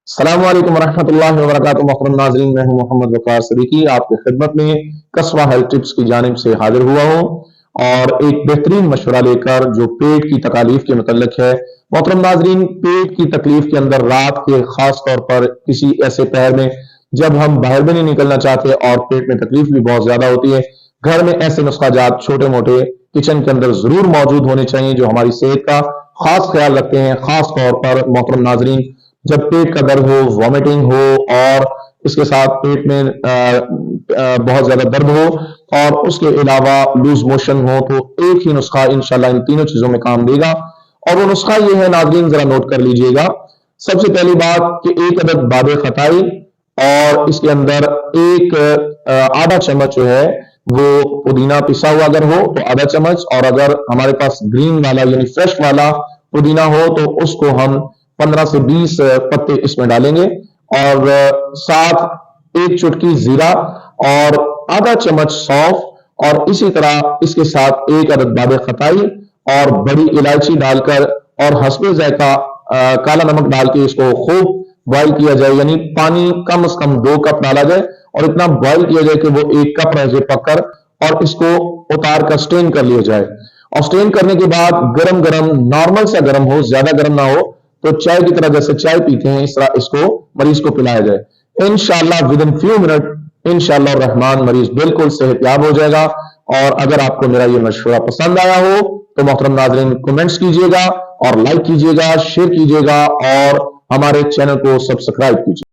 अस्सलाम वालेकुम रहमतुल्लाहि व बरकातुहू। मोहतरम नाज़रीन, मैं हूं मोहम्मद वकार सदीकी आपकी खिदमत में कस्बा हेल्थ टिप्स की जानिब से हाजिर हुआ हूं और एक बेहतरीन मशवरा लेकर जो पेट की तकालीफ के मुतल्लिक है। मोहतरम नाज़रीन, पेट की तकलीफ के अंदर रात के खास तौर पर किसी ऐसे पहर में जब हम बाहर भी नहीं निकलना चाहते और पेट में तकलीफ भी बहुत ज्यादा होती है, घर में ऐसे नुस्खा जात छोटे मोटे किचन के अंदर जरूर मौजूद होने चाहिए जो हमारी सेहत का खास ख्याल रखते हैं। खास तौर पर मोहतरम नाज़रीन, जब पेट का दर्द हो, वॉमिटिंग हो और इसके साथ पेट में बहुत ज्यादा दर्द हो और उसके अलावा लूज मोशन हो, तो एक ही नुस्खा इंशाल्लाह इन तीनों चीजों में काम देगा। और वो नुस्खा ये है नाज़रीन, जरा नोट कर लीजिएगा। सबसे पहली बात कि एक अदद बादे खताई और इसके अंदर एक आधा चम्मच जो है वो पुदीना पिसा हुआ अगर हो तो आधा चम्मच, और अगर हमारे पास ग्रीन वाला यानी फ्रेश वाला पुदीना हो तो उसको हम 15 से 20 पत्ते इसमें डालेंगे और साथ एक चुटकी जीरा और आधा चम्मच सौंफ और इसी तरह इसके साथ एक अदद बादे खताई और बड़ी इलायची डालकर और हस्बे जायका काला नमक डाल के इसको खूब बॉइल किया जाए, यानी पानी कम से कम 2 कप डाला जाए और इतना बॉइल किया जाए कि वो 1 कप रह जाए पककर, और इसको उतार कर स्ट्रेन कर लिया जाए। और स्ट्रेन करने के बाद गरम गरम, नॉर्मल सा गरम हो, ज्यादा गरम ना हो, तो चाय की तरह जैसे चाय पीते हैं इस तरह इसको मरीज को पिलाया जाए। इंशाल्लाह विद इन फ्यू मिनट इंशाल्लाह रहमान मरीज बिल्कुल सेहतयाब हो जाएगा। और अगर आपको मेरा ये मशवरा पसंद आया हो तो मोहतरम नाज़रीन कमेंट्स कीजिएगा और लाइक कीजिएगा, शेयर कीजिएगा और हमारे चैनल को सब्सक्राइब कीजिए।